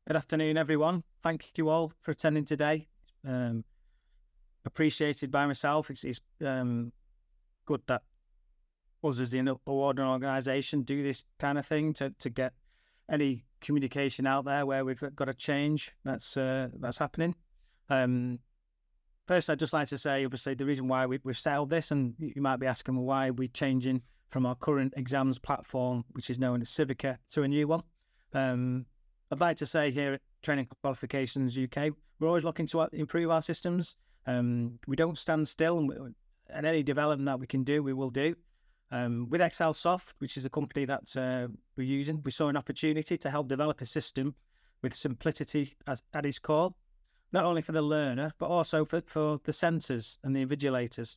Good afternoon, everyone. Thank you all for attending today. Appreciated by myself. It's good that us as the award organisation do this kind of thing to get any communication out there where we've got a change that's happening. First, I'd just like to say, obviously, the reason why we've settled this, and you might be asking why we're changing from our current exams platform, which is known as Civica, to a new one. I'd like to say here at Training Qualifications UK, we're always looking to improve our systems. We don't stand still, and any development that we can do, we will do. With Excel Soft, which is a company that we're using, we saw an opportunity to help develop a system with simplicity at its core, not only for the learner, but also for the centres and the invigilators.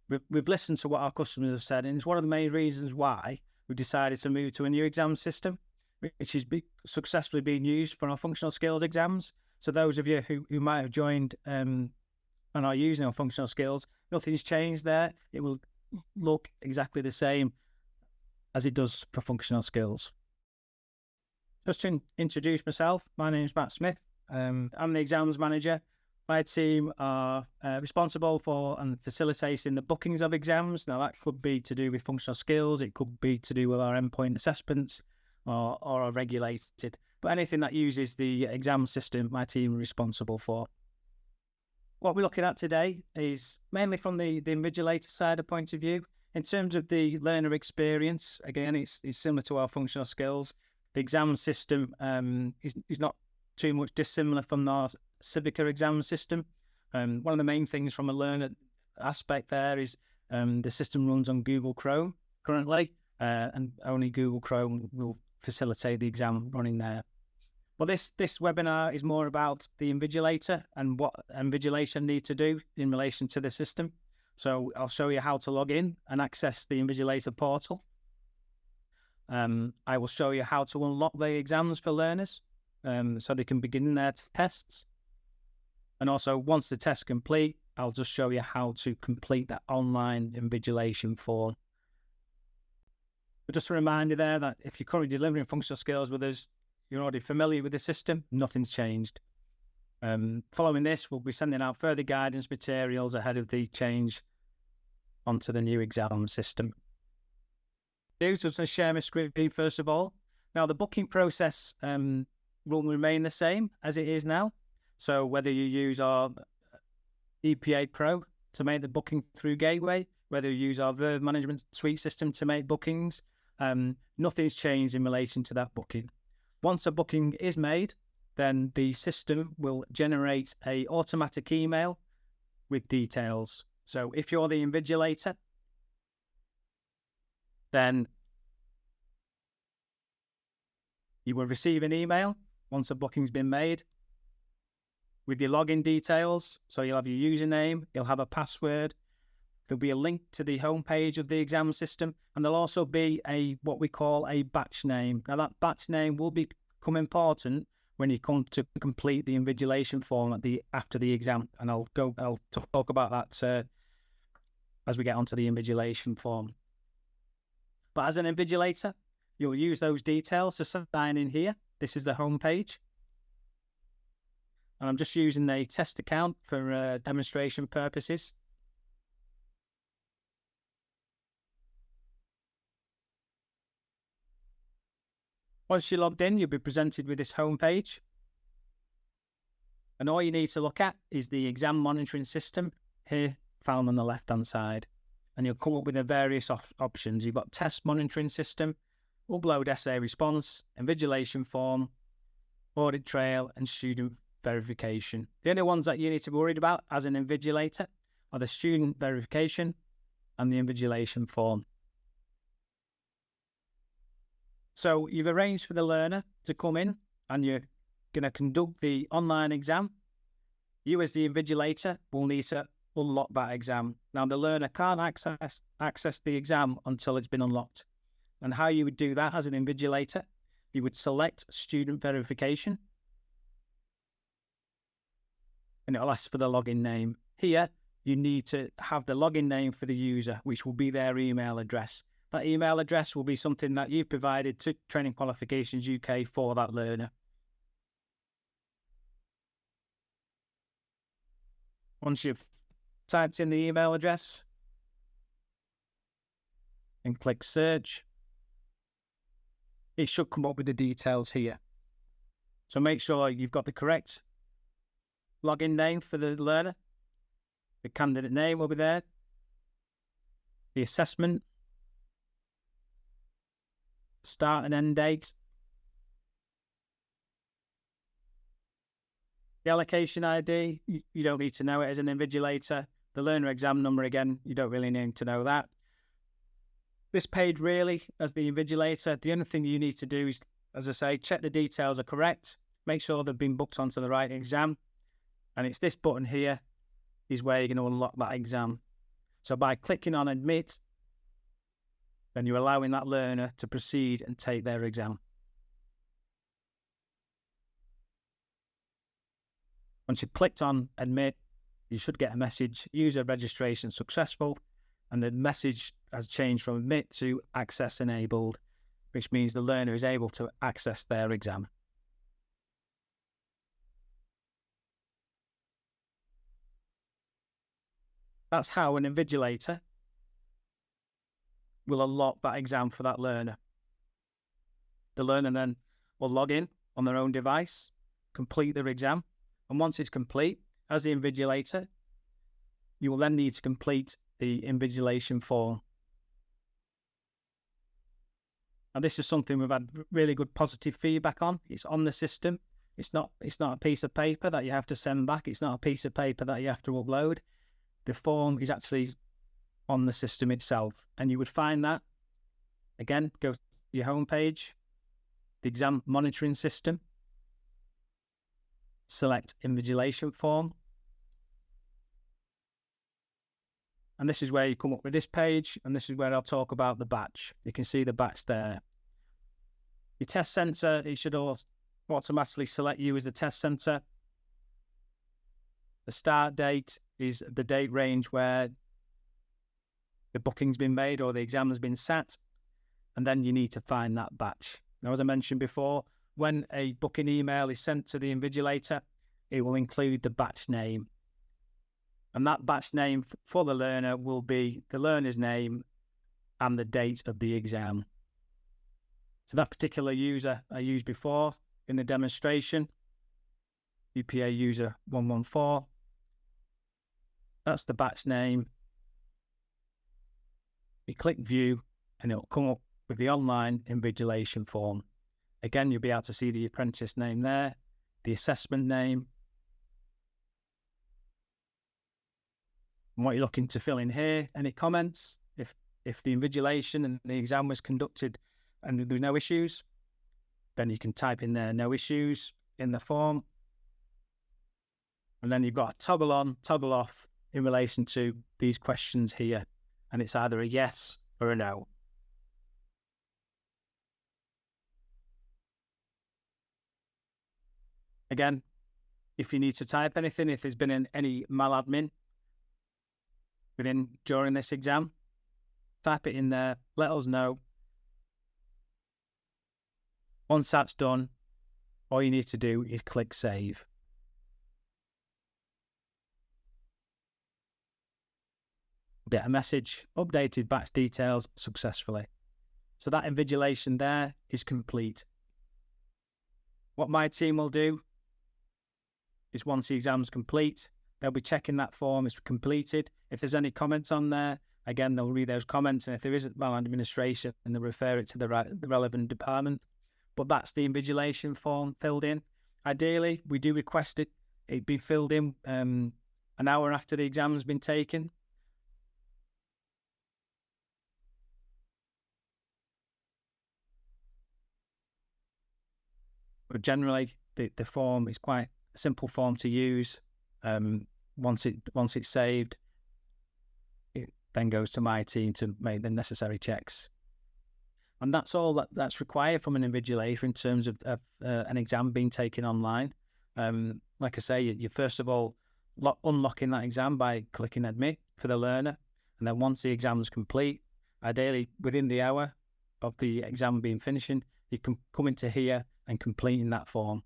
We've listened to what our customers have said, and it's one of the main reasons why we decided to move to a new exam system, which is successfully being used for our functional skills exams. So those of you who might have joined and are using our functional skills, nothing's changed there. It will look exactly the same as it does for functional skills. Just to introduce myself, my name is Matt Smith. I'm the exams manager. My team are responsible for and facilitating the bookings of exams. Now, that could be to do with functional skills. It could be to do with our endpoint assessments or are regulated. But anything that uses the exam system, my team are responsible for. What we're looking at today is mainly from the invigilator side of point of view. In terms of the learner experience, again, it's similar to our functional skills. The exam system is not too much dissimilar from our Civica exam system. One of the main things from a learner aspect there is the system runs on Google Chrome currently, and only Google Chrome will facilitate the exam running there. Well, this webinar is more about the invigilator and what invigilation needs to do in relation to the system. So I'll show you how to log in and access the invigilator portal. I will show you how to unlock the exams for learners so they can begin their tests. And also, once the test's complete, I'll just show you how to complete that online invigilation form. But just a reminder there that if you're currently delivering functional skills with us, you're already familiar with the system, nothing's changed. Following this, we'll be sending out further guidance materials ahead of the change onto the new exam system. So I'm going to share my screen first of all. Now, the booking process will remain the same as it is now. So whether you use our EPA Pro to make the booking through Gateway, whether you use our Verve Management Suite system to make bookings, nothing's changed in relation to that booking. Once a booking is made, then the system will generate an automatic email with details. So if you're the invigilator, then you will receive an email once a booking's been made with your login details. So you'll have your username, you'll have a password. There'll be a link to the homepage of the exam system, and there'll also be what we call a batch name. Now, that batch name will become important when you come to complete the invigilation form after the exam, and I'll talk about that as we get onto the invigilation form. But as an invigilator, you'll use those details to sign in here. This is the homepage. And I'm just using a test account for demonstration purposes. Once you're logged in, you'll be presented with this homepage. And all you need to look at is the exam monitoring system here, found on the left-hand side. And you'll come up with the various options. You've got test monitoring system, upload essay response, invigilation form, audit trail, and student verification. The only ones that you need to be worried about as an invigilator are the student verification and the invigilation form. So you've arranged for the learner to come in and you're going to conduct the online exam. You as the invigilator will need to unlock that exam. Now, the learner can't access the exam until it's been unlocked. And how you would do that as an invigilator, you would select student verification. And it'll ask for the login name. Here, you need to have the login name for the user, which will be their email address. That email address will be something that you've provided to Training Qualifications UK for that learner. Once you've typed in the email address and click search, it should come up with the details here. So make sure you've got the correct login name for the learner. The candidate name will be there. The assessment, start and end date, the allocation ID, you don't need to know it as an invigilator. The learner exam number, again, you don't really need to know that. This page really, as the invigilator, the only thing you need to do is, as I say, check the details are correct, make sure they've been booked onto the right exam, and it's this button here is where you're going to unlock that exam. So by clicking on admit, then you're allowing that learner to proceed and take their exam. Once you've clicked on admit, you should get a message, user registration successful, and the message has changed from admit to access enabled, which means the learner is able to access their exam. That's how an invigilator will unlock that exam for that learner. The learner then will log in on their own device, complete their exam, and once it's complete, as the invigilator, you will then need to complete the invigilation form. And this is something we've had really good positive feedback on. It's on the system. It's not a piece of paper that you have to send back. It's not a piece of paper that you have to upload. The form is actually on the system itself. And you would find that, again, go to your home page, the exam monitoring system, select invigilation form. And this is where you come up with this page, and this is where I'll talk about the batch. You can see the batch there. Your test centre, it should automatically select you as the test centre. The start date is the date range where the booking's been made or the exam has been sat, and then you need to find that batch. Now, as I mentioned before, when a booking email is sent to the invigilator, it will include the batch name. And that batch name for the learner will be the learner's name and the date of the exam. So that particular user I used before in the demonstration, VQA user 114, that's the batch name. You click view and it'll come up with the online invigilation form. Again, you'll be able to see the apprentice name there, the assessment name, and what you're looking to fill in here. Any comments? If the invigilation and the exam was conducted and there's no issues, then you can type in there no issues in the form. And then you've got a toggle on, toggle off in relation to these questions here. And it's either a yes or a no. Again, if you need to type anything, if there's been any maladmin during this exam, type it in there, let us know. Once that's done, all you need to do is click save. Get a message, updated batch details successfully. So that invigilation there is complete. What my team will do is once the exam's complete, they'll be checking that form is completed. If there's any comments on there, again, they'll read those comments, and if there isn't maladministration, then they'll refer it to the relevant department. But that's the invigilation form filled in. Ideally, we do request it be filled in an hour after the exam has been taken. But generally, the form is quite a simple form to use. Once it's saved, it then goes to my team to make the necessary checks. And that's all that's required from an invigilator in terms of an exam being taken online. Like I say, you first of all unlocking that exam by clicking admit for the learner. And then once the exam is complete, ideally within the hour of the exam being finishing, you can come into here and completing that form.